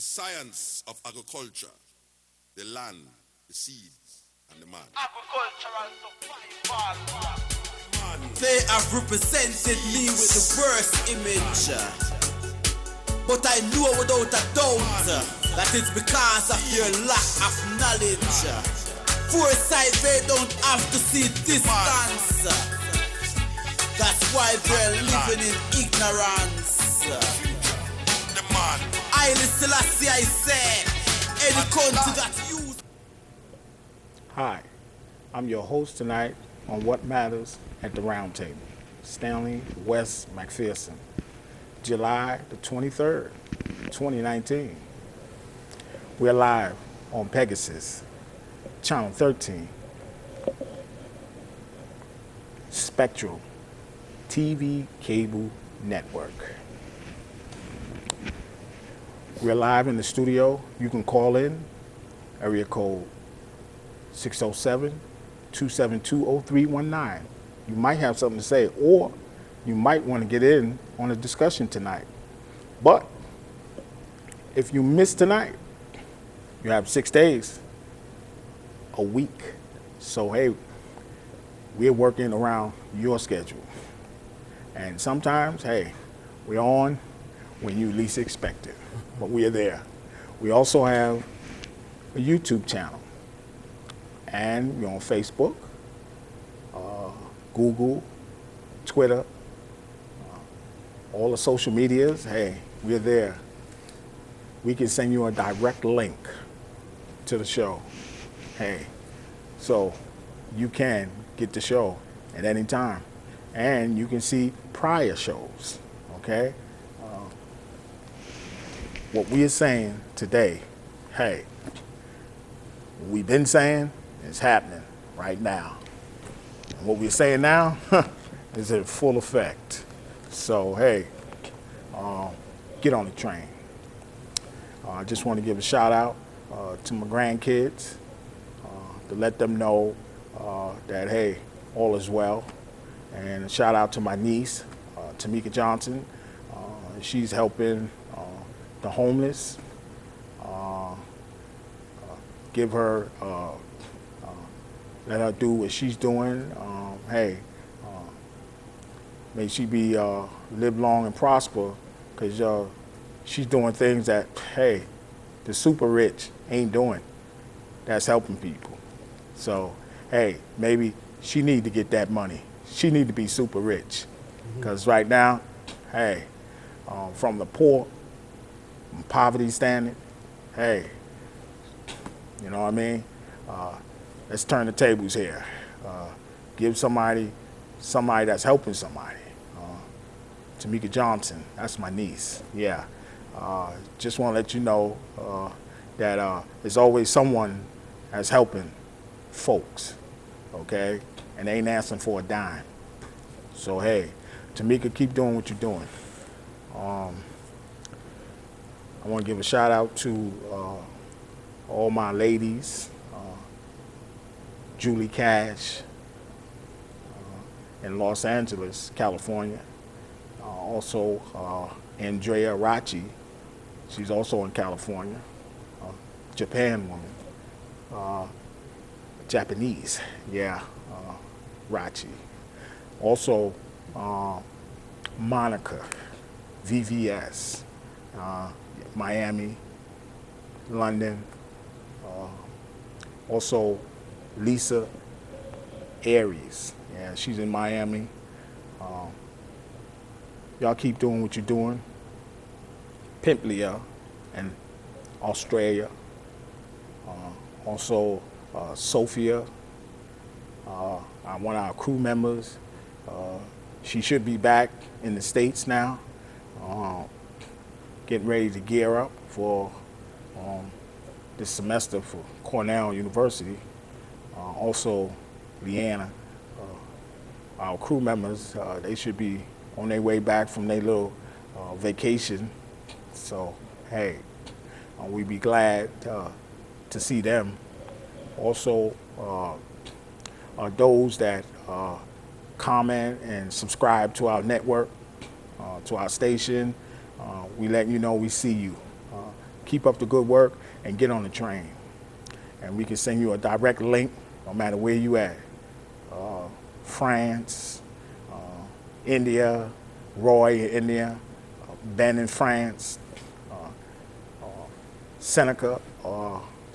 science of agriculture, the land, the seeds, and the man. Agricultural survival. They have represented me with the worst image, but I know without a doubt that it's because of your lack of knowledge. Foresight, they don't have to see distance. That's why they're living in ignorance. The man. I Selassie, I say, any country that use. Hi, I'm your host tonight on What Matters at the Roundtable. Stanley West McPherson, July the 23rd, 2019. We're live on Pegasus, Channel 13, Spectral TV Cable Network. We're live in the studio. You can call in, area code 607-272-0319. You might have something to say, or you might want to get in on a discussion tonight. But if you miss tonight, you have 6 days, a week. So, hey, we're working around your schedule. And sometimes, hey, we're on when you least expect it, but we're there. We also have a YouTube channel, and we're on Facebook, Google, Twitter, all the social medias. Hey, we're there. We can send you a direct link to the show. Hey, so you can get the show at any time, and you can see prior shows. Okay, what we are saying today, hey, what we've been saying is happening right now. And what we're saying now is in full effect. So, hey, get on the train. I just want to give a shout out to my grandkids to let them know that, hey, all is well. And a shout out to my niece, Tamika Johnson. She's helping the homeless. Give her, let her do what she's doing. Hey, may she be live long and prosper, because she's doing things that, hey, the super rich ain't doing. That's helping people. So, hey, maybe she need to get that money. She need to be super rich, because right now, hey, from the poor, from poverty standing, hey, you know what I mean? Let's turn the tables here. Give somebody that's helping somebody. Tamika Johnson, that's my niece. Yeah. Just want to let you know that there's always someone that's helping folks, okay? And they ain't asking for a dime. So, hey, Tamika, keep doing what you're doing. I want to give a shout out to all my ladies, Julie Cash in Los Angeles, California. Also, Andrea Rachi, she's also in California, Japan woman, Japanese, yeah, Rachi. Also, Monica, VVS, Miami, London. Also, Lisa Aries, yeah, she's in Miami. Y'all keep doing what you're doing. Pimplia in Australia. Also, Sophia, one of our crew members. She should be back in the States now, getting ready to gear up for this semester for Cornell University. Also, Brieanna, our crew members, they should be on their way back from their little vacation. So, hey, we'd be glad to see them. Also, those that comment and subscribe to our network, to our station, we let you know we see you. keep up the good work and get on the train. And we can send you a direct link no matter where you at. France, India, Roy in India, Ben in France, Seneca,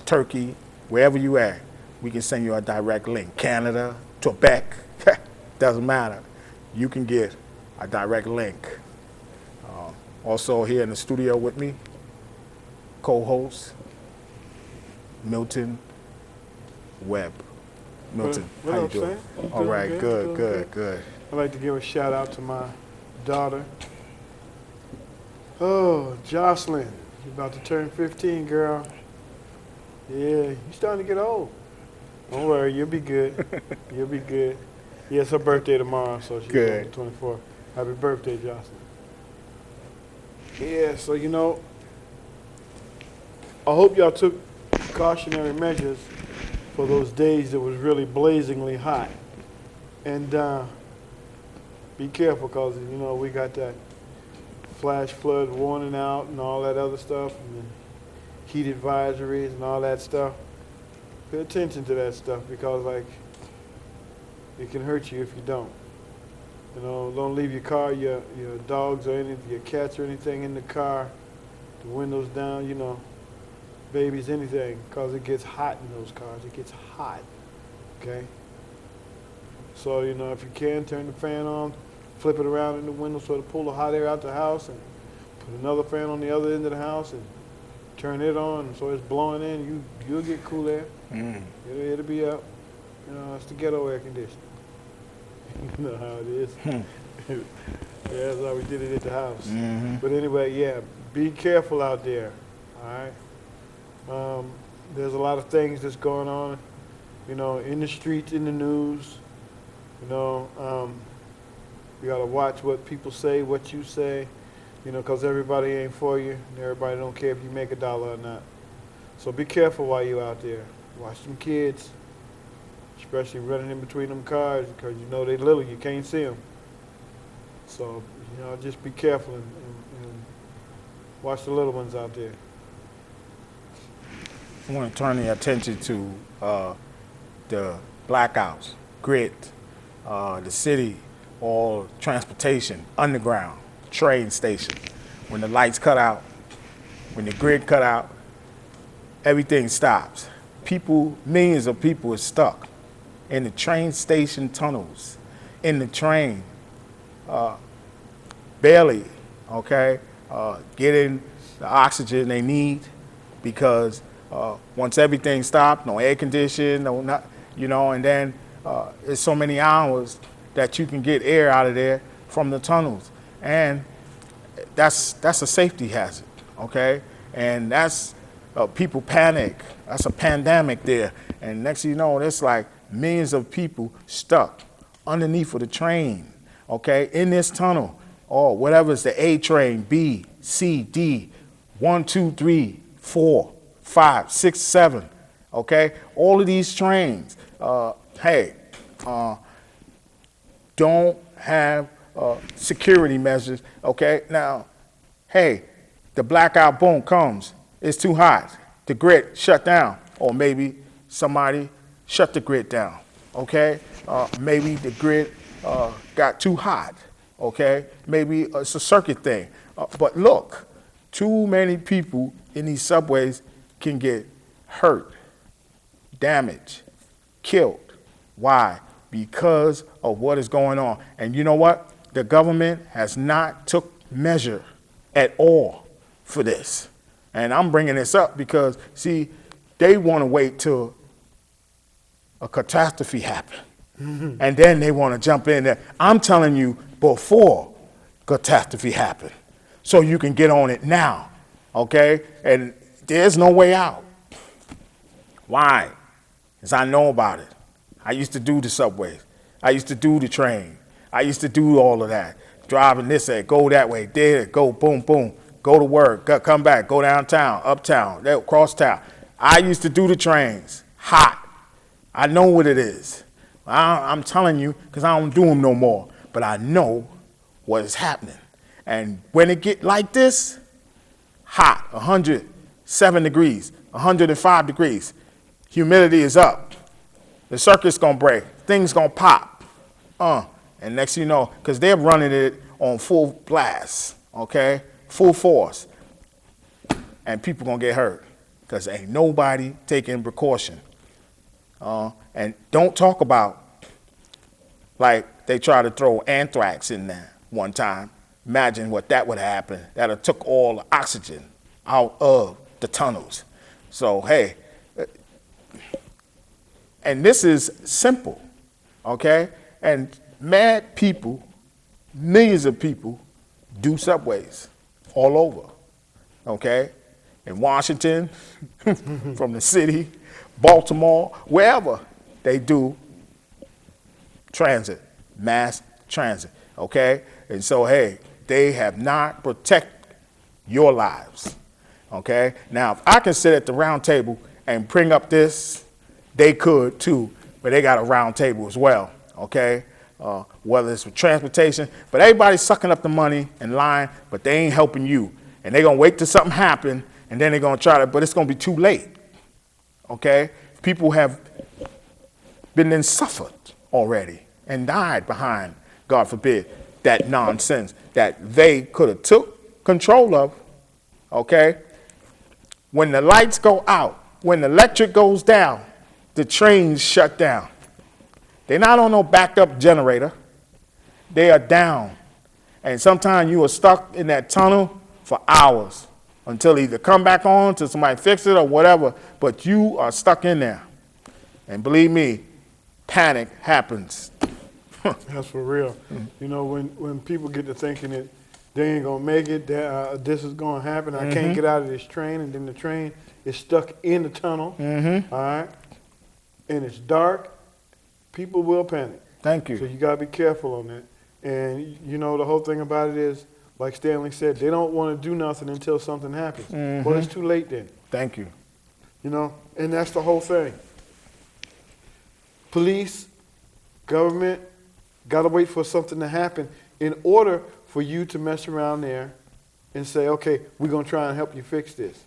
Turkey, wherever you at, we can send you a direct link. Canada, Quebec, doesn't matter. You can get a direct link. Also here in the studio with me, co-host, Milton, Webb. Milton, what how you up, doing? Stan? All right, Doing good. I'd like to give a shout out to my daughter. Oh, Jocelyn, you're about to turn 15, girl. Yeah, you're starting to get old. Don't worry, you'll be good. You'll be good. Yeah, it's her birthday tomorrow, so she's Good. on the 24th. Happy birthday, Jocelyn. Yeah, so you know, I hope y'all took precautionary measures for those days that was really blazingly hot. And be careful, because you know we got that flash flood warning out and all that other stuff, and the heat advisories and all that stuff. Pay attention to that stuff, because like it can hurt you if you don't. You know, don't leave your car, your dogs or any of your cats or anything in the car, the windows down, you know, babies, anything, because it gets hot in those cars. It gets hot, okay? So, you know, if you can, turn the fan on, flip it around in the window so to pull the hot air out the house, and put another fan on the other end of the house and turn it on so it's blowing in. You'll get cool air. It'll be up. You know, it's the ghetto air conditioning. You know how it is. Yeah, that's how we did it at the house. But anyway, yeah, be careful out there, all right? There's a lot of things that's going on, you know, in the streets, in the news. You know, you got to watch what people say, what you say, you know, because everybody ain't for you, and everybody don't care if you make $1 or not. So be careful while you're out there. Watch them kids, especially running in between them cars, because you know they little, you can't see them. So, you know, just be careful and watch the little ones out there. I want to turn the attention to the blackouts, grid, the city, all transportation, underground, train station. When the lights cut out, when the grid cut out, everything stops. People, millions of people are stuck in the train station tunnels, in the train, barely, okay, getting the oxygen they need, because once everything stopped, no air conditioning, no not, you know, and then it's so many hours that you can get air out of there from the tunnels, and that's a safety hazard, okay, and that's people panic. That's a pandemic there, and next thing you know, there's like millions of people stuck underneath of the train, okay, in this tunnel, or whatever it's the A train, B, C, D, 1, 2, 3, 4, 5, 6, 7, okay? All of these trains, don't have security measures, okay? Now, hey, the blackout boom comes, it's too hot, the grid shut down, or maybe somebody shut the grid down, okay? Maybe the grid got too hot, okay? Maybe it's a circuit thing. But look, too many people in these subways can get hurt, damaged, killed. Why? Because of what is going on. And you know what? The government has not took measure at all for this. And I'm bringing this up because, see, they want to wait till a catastrophe happens. And then they want to jump in there. I'm telling you, before catastrophe happened, so you can get on it now, okay? And there's no way out. Why? Because I know about it. I used to do the subways. I used to do the train. I used to do all of that. Driving this way, go that way, there, go, boom, boom, go to work, come back, go downtown, uptown, cross town. I used to do the trains, hot. I know what it is. I'm telling you, because I don't do them no more, but I know what is happening. And when it get like this, hot, 100, 7 degrees, 105 degrees. Humidity is up. The circuit's gonna break. Things gonna pop. And next thing you know, because they're running it on full blast, okay? Full force. And people gonna get hurt because ain't nobody taking precaution. And don't talk about like they try to throw anthrax in there one time. Imagine what that would happen. That would took all the oxygen out of the tunnels. So, hey, and this is simple, okay? And mad people, millions of people do subways all over, okay? In Washington, from the city, Baltimore, wherever they do transit, mass transit, okay? And so, hey, they have not protected your lives, okay? Now, if I can sit at the round table and bring up this, they could too, but they got a round table as well, okay? Whether it's for transportation, but everybody's sucking up the money and lying, but they ain't helping you. And they're gonna wait till something happen, and then they're gonna try to, but it's gonna be too late, okay? People have been then suffered already and died behind, God forbid, that nonsense that they could have took control of, okay? When the lights go out, when the electric goes down, the trains shut down. They're not on no backup generator. They are down. And sometimes you are stuck in that tunnel for hours until either come back on, till somebody fix it or whatever, but you are stuck in there. And believe me, panic happens. That's for real. You know, when people get to thinking that they ain't gonna make it, that this is gonna happen, I can't get out of this train, and then the train is stuck in the tunnel, all right, and it's dark, people will panic. Thank you. So you gotta be careful on that. And you know, the whole thing about it is, like Stanley said, they don't wanna do nothing until something happens. Well, it's too late then. Thank you. You know, and that's the whole thing. Police, government, got to wait for something to happen in order for you to mess around there and say, okay, we're going to try and help you fix this.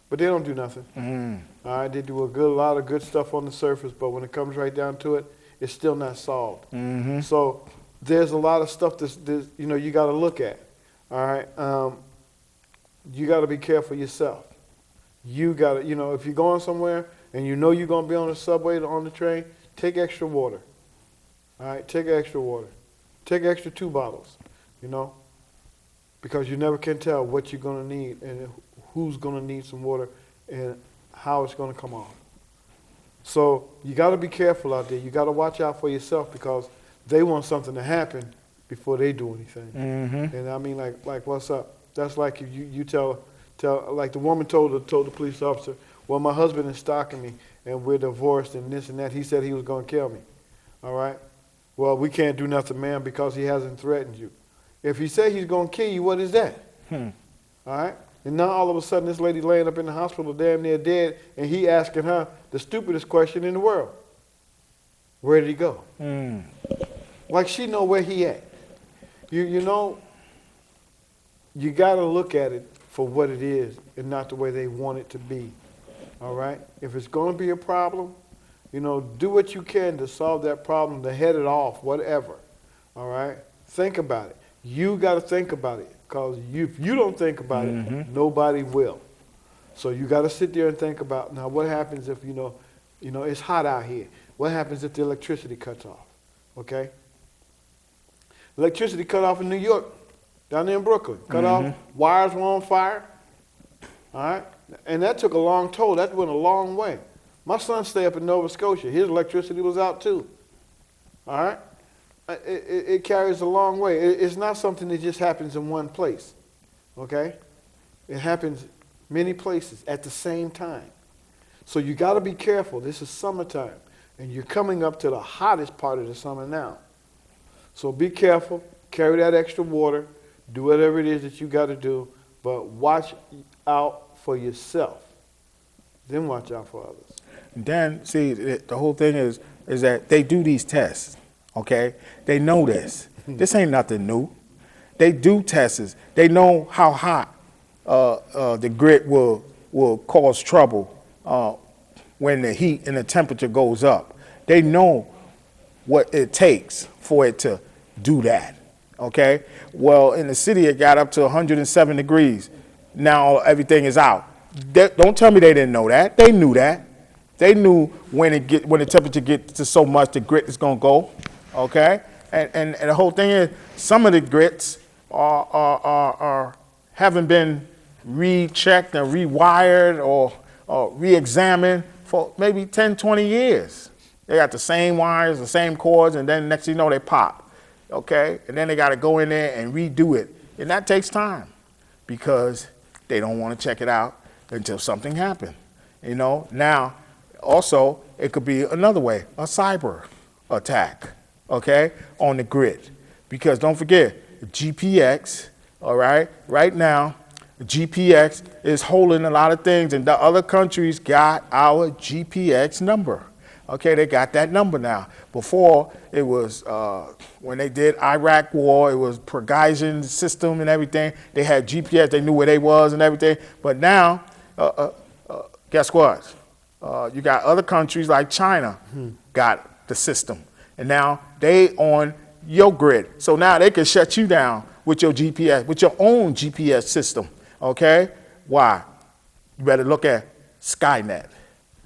But they don't do nothing. All right, they do a lot of good stuff on the surface, but when it comes right down to it, it's still not solved. So there's a lot of stuff that's you know, you got to look at. All right, you got to be careful yourself. You got to, you know, if you're going somewhere and you know you're going to be on the subway or on the train, take extra water. All right, take extra water. Take extra 2 bottles, you know, because you never can tell what you're going to need and who's going to need some water and how it's going to come off. So you got to be careful out there. You got to watch out for yourself because they want something to happen before they do anything. And I mean, like what's up? That's like if you tell, like the woman told the police officer, well, my husband is stalking me and we're divorced and this and that. He said he was going to kill me. All right? Well, we can't do nothing, ma'am, because he hasn't threatened you. If he say he's going to kill you, what is that? All right? And now all of a sudden this lady laying up in the hospital damn near dead, and he asking her the stupidest question in the world. Where did he go? Like she know where he at. You know, you got to look at it for what it is and not the way they want it to be. All right? If it's going to be a problem, you know, do what you can to solve that problem, to head it off, whatever. All right? Think about it. You got to think about it because if you don't think about it, nobody will. So you got to sit there and think about, now what happens if, you know, it's hot out here. What happens if the electricity cuts off? Okay? Electricity cut off in New York, down there in Brooklyn. Cut off, wires were on fire. All right? And that took a long toll. That went a long way. My son stayed up in Nova Scotia. His electricity was out too. All right? It carries a long way. It's not something that just happens in one place. Okay? It happens many places at the same time. So you got to be careful. This is summertime. And you're coming up to the hottest part of the summer now. So be careful. Carry that extra water. Do whatever it is that you got to do. But watch out for yourself. Then watch out for others. Then, see, the whole thing is that they do these tests, okay? They know this. This ain't nothing new. They do tests. They know how hot the grit will will cause trouble when the heat and the temperature goes up. They know what it takes for it to do that, okay? Well, in the city, it got up to 107 degrees. Now everything is out. Don't tell me they didn't know that. They knew that. They knew when the temperature gets to so much, the grit is gonna go, okay? And the whole thing is, some of the grits haven't been rechecked and rewired or re-examined for maybe 10, 20 years. They got the same wires, the same cords, and then next thing you know, they pop, okay? And then they got to go in there and redo it. And that takes time because they don't want to check it out until something happened, you know? Now, also, it could be another way, a cyber attack, okay, on the grid. Because don't forget, GPX, all right, right now, GPX is holding a lot of things, and the other countries got our GPX number. Okay, they got that number now. Before, it was, when they did Iraq war, it was Pergasian system and everything. They had GPS, they knew where they was and everything. But now, guess what? You got other countries like China got the system. And now they on your grid. So now they can shut you down with your GPS, with your own GPS system. Okay? Why? You better look at Skynet,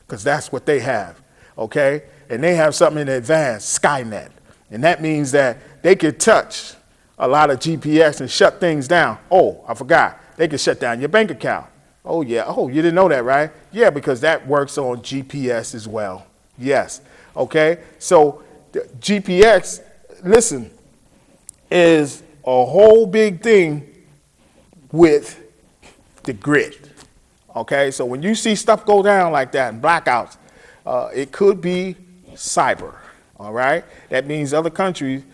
because that's what they have. Okay? And they have something in advance, Skynet. And that means that they could touch a lot of GPS and shut things down. Oh, I forgot. They could shut down your bank account. Oh, yeah. Oh, you didn't know that, right? Yeah, because that works on GPS as well. Yes. Okay? So the GPX, listen, is a whole big thing with the grid. Okay? So when you see stuff go down like that and blackouts, it could be cyber. All right? That means other countries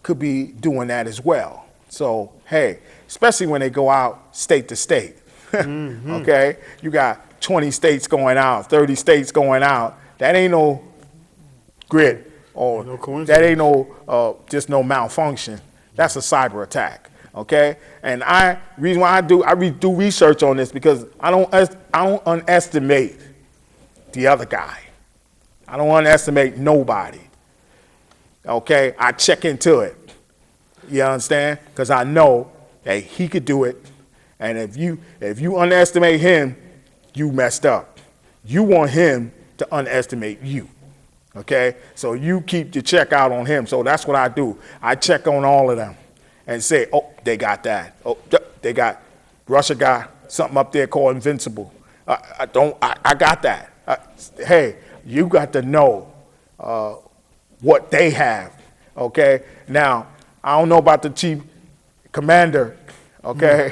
could be doing that as well. So, hey, especially when they go out state to state. Okay? You got 20 states going out, 30 states going out. That ain't no grid. Or no coincidence. That ain't no just no malfunction. That's a cyber attack. Okay? And reason why I do research on this, because I don't underestimate the other guy. I don't underestimate nobody. Okay? I check into it. You understand? Because I know that he could do it. And if you underestimate him, you messed up. You want him to underestimate you. Okay? So you keep your check out on him. So that's what I do. I check on all of them and say, oh, they got that. Oh, they got, Russia got something up there called Invincible. I got that. Hey, you got to know what they have. Okay? Now, I don't know about the chief commander, okay,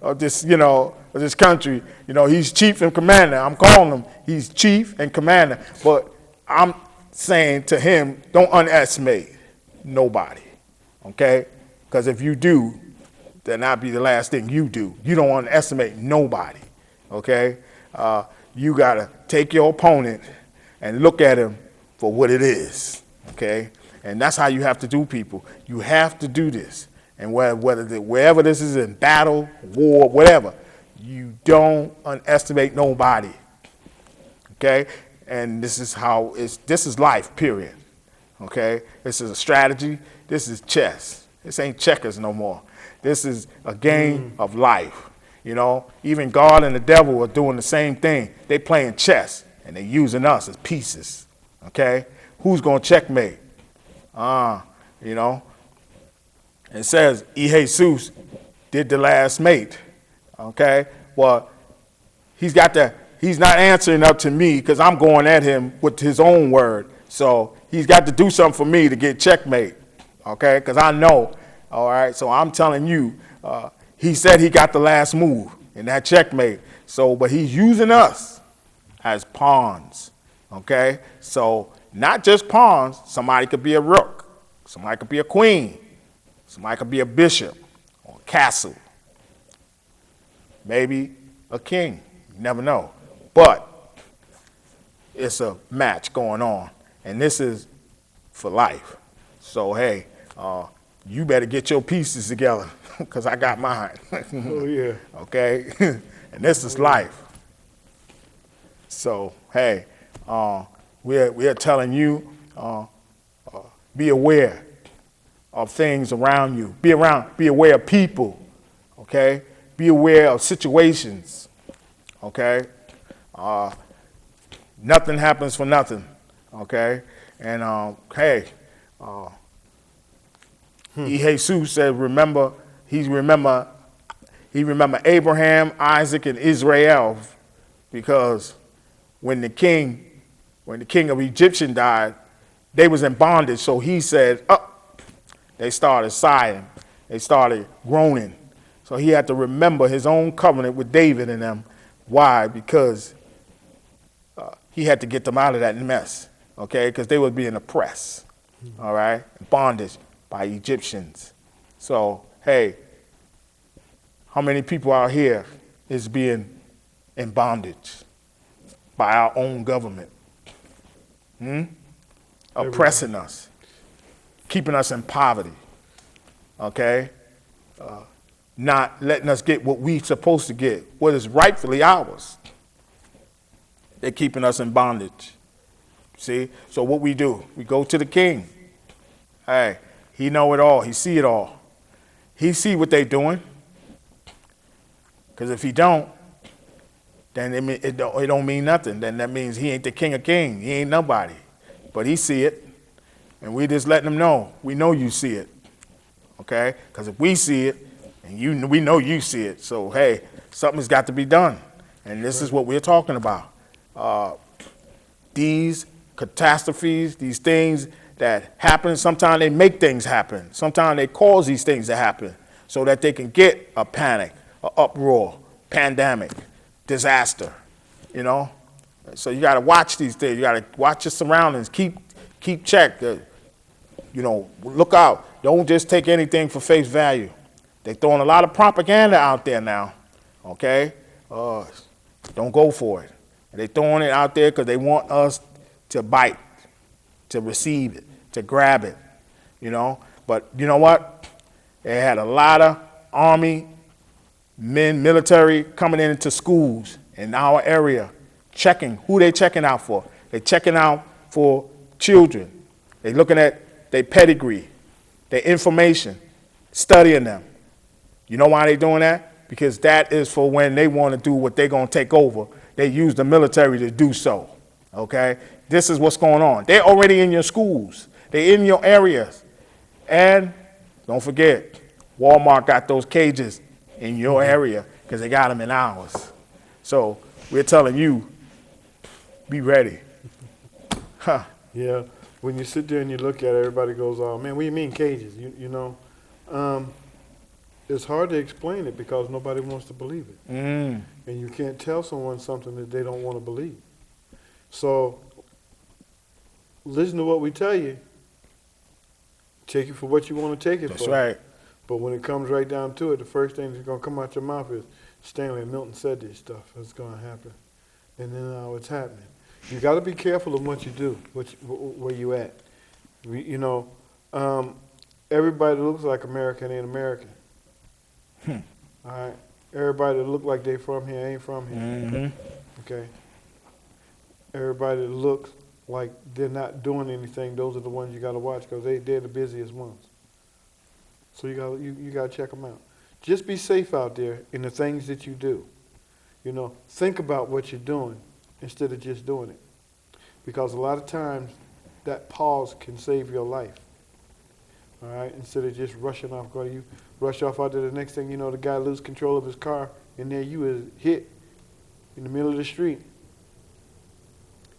of this, of this country. He's chief and commander. I'm calling him, he's chief and commander. But I'm saying to him, don't underestimate nobody, okay? Because if you do, then that'll be the last thing you do. You don't underestimate nobody, okay? You got to take your opponent and look at him for what it is, okay? And that's how you have to do people. You have to do this. And wherever this is, in battle, war, whatever, you don't underestimate nobody, okay? And this is life, period, okay? This is a strategy. This is chess. This ain't checkers no more. This is a game of life, Even God and the devil are doing the same thing. They playing chess, and they using us as pieces, okay? Who's going to checkmate? It says E. Jesus did the last mate, okay? Well, he's not answering up to me because I'm going at him with his own word. So he's got to do something for me to get checkmate, okay? Because I know, all right? So I'm telling you, he said he got the last move in that checkmate. So, but he's using us as pawns, okay? So not just pawns. Somebody could be a rook. Somebody could be a queen. Somebody could be a bishop or a castle. Maybe a king. You never know. But it's a match going on. And this is for life. So, hey, you better get your pieces together because I got mine. Oh, yeah. Okay? And this is life. So, hey, we're telling you, be aware of things around you. Be aware of people, okay? Be aware of situations, okay? Nothing happens for nothing, okay? And, hey, Jesus said, he remember Abraham, Isaac, and Israel, because when the king of Egyptian died, they was in bondage. So he said, they started sighing. They started groaning. So he had to remember his own covenant with David and them. Why? Because he had to get them out of that mess, okay? Because they were being oppressed, all right? Bondage by Egyptians. So, hey, how many people out here is being in bondage by our own government? Oppressing us, keeping us in poverty, okay? Not letting us get what we supposed to get, what is rightfully ours. They're keeping us in bondage. See? So what we do, we go to the king. Hey, he know it all. He see it all. He see what they doing. Because if he don't, then it don't mean nothing. Then that means he ain't the king of kings. He ain't nobody. But he see it, and we just letting him know. We know you see it, okay? Because if we see it, and we know you see it. So, hey, something's got to be done. And this is what we're talking about. These catastrophes, these things that happen, sometimes they make things happen. Sometimes they cause these things to happen so that they can get a panic, an uproar, pandemic, disaster, you know? So you got to watch these things. You got to watch your surroundings. Keep check. Look out. Don't just take anything for face value. They're throwing a lot of propaganda out there now, okay? Don't go for it. They're throwing it out there because they want us to bite, to receive it, to grab it, you know? But you know what? They had a lot of Army men, military coming into schools in our area, checking. Who they checking out for? They checking out for children. They looking at their pedigree, their information, studying them. You know why they doing that? Because that is for when they want to do what they're going to take over. They use the military to do so, okay? This is what's going on. They're already in your schools. They're in your areas. And don't forget, Walmart got those cages in your area because they got them in ours. So we're telling you, be ready. Huh. Yeah, when you sit there and you look at it, everybody goes, oh, man, what do you mean cages? You know, it's hard to explain it because nobody wants to believe it. And you can't tell someone something that they don't want to believe. So listen to what we tell you. Take it for what you want to take it for. That's right. But when it comes right down to it, the first thing that's going to come out your mouth is, Stanley and Milton said this stuff. It's going to happen. And then now it's happening. You got to be careful of what you do, where you at. Everybody that looks like American ain't American. All right? Everybody that look like they from here ain't from here. Okay? Everybody that looks like they're not doing anything, those are the ones you got to watch because they're the busiest ones. So you got to check them out. Just be safe out there in the things that you do. You know, think about what you're doing instead of just doing it. Because a lot of times that pause can save your life. All right? Instead of just rushing off. You rush off out there, the next thing you know, the guy loses control of his car, and there you is hit in the middle of the street.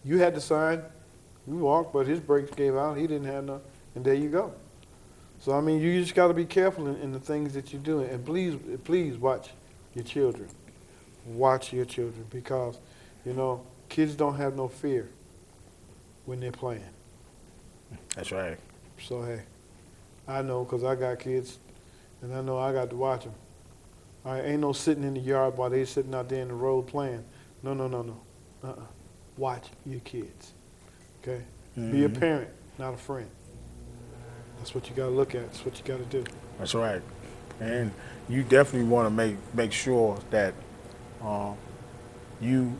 You had the sign. You walked, but his brakes gave out. He didn't have none. And there you go. So, I mean, you just got to be careful in the things that you're doing. And please watch your children. Watch your children because, you know, kids don't have no fear when they're playing. That's right. So, hey, I know because I got kids, and I know I got to watch them. All right, ain't no sitting in the yard while they sitting out there in the road playing. No. Watch your kids, okay? Be a parent, not a friend. That's what you got to look at. That's what you got to do. That's right. And you definitely want to make sure that you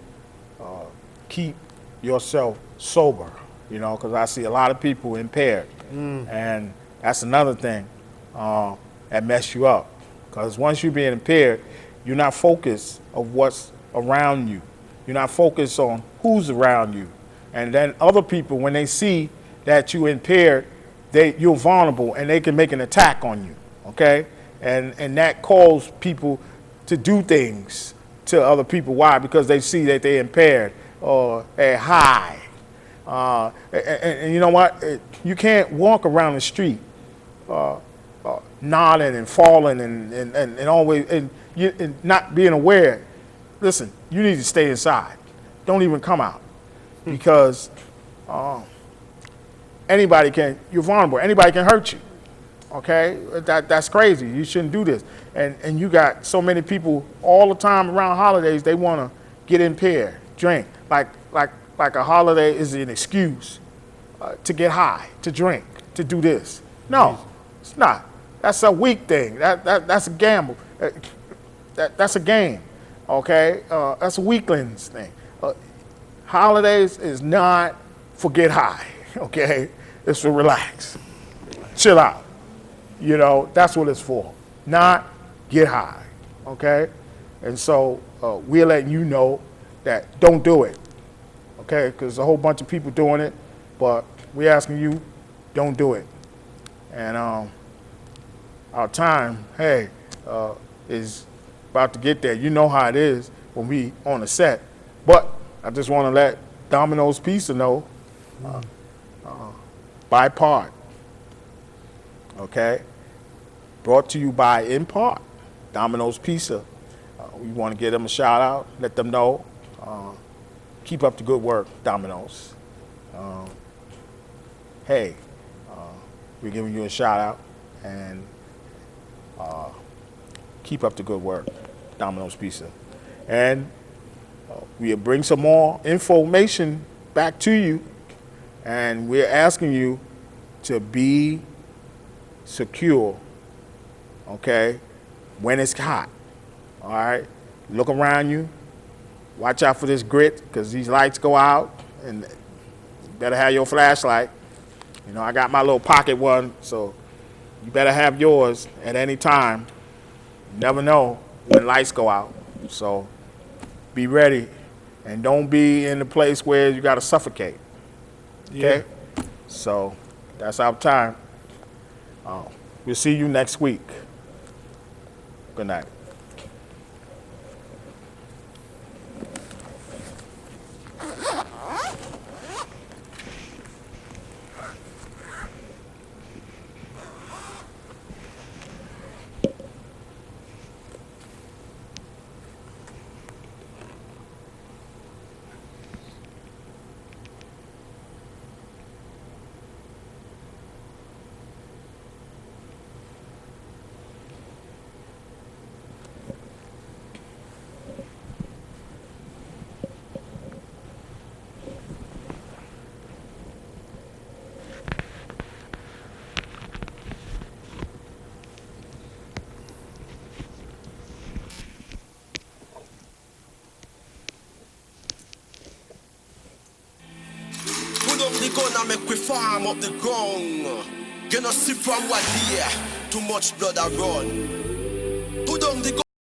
keep yourself sober, you know, because I see a lot of people impaired. And that's another thing that mess you up. Because once you're being impaired, you're not focused of what's around you. You're not focused on who's around you. And then other people, when they see that you're impaired, you're vulnerable and they can make an attack on you, okay? And that calls people to do things to other people. Why? Because they see that they're impaired or they're high. And you know what? You can't walk around the street nodding and falling and always and not being aware. Listen, you need to stay inside. Don't even come out because you're vulnerable. Anybody can hurt you. Okay, that's crazy. You shouldn't do this. And you got so many people all the time around holidays. They want to get impaired, drink. Like a holiday is an excuse to get high, to drink, to do this. No, it's not. That's a weak thing. That's a gamble. That's a game. Okay, that's a weaklings thing. Holidays is not for get high. Okay, it's for relax, chill out. You know, that's what it's for, not get high, okay? And so we're letting you know that don't do it, okay? Because a whole bunch of people doing it, but we're asking you, don't do it. And our time, is about to get there. You know how it is when we on the set. But I just want to let Domino's Pizza know, by part, okay? Brought to you by, in part, Domino's Pizza. We want to give them a shout out, let them know. Keep up the good work, Domino's. We're giving you a shout out and keep up the good work, Domino's Pizza. And we'll bring some more information back to you, and we're asking you to be secure. Okay, when it's hot, all right? Look around you. Watch out for this grit because these lights go out, and you better have your flashlight. You know, I got my little pocket one, so you better have yours at any time. You never know when lights go out, so be ready, and don't be in the place where you got to suffocate. Okay, so that's our time. We'll see you next week. Good night. The gun and make we farm up the ground. You know see from what here, too much blood I run.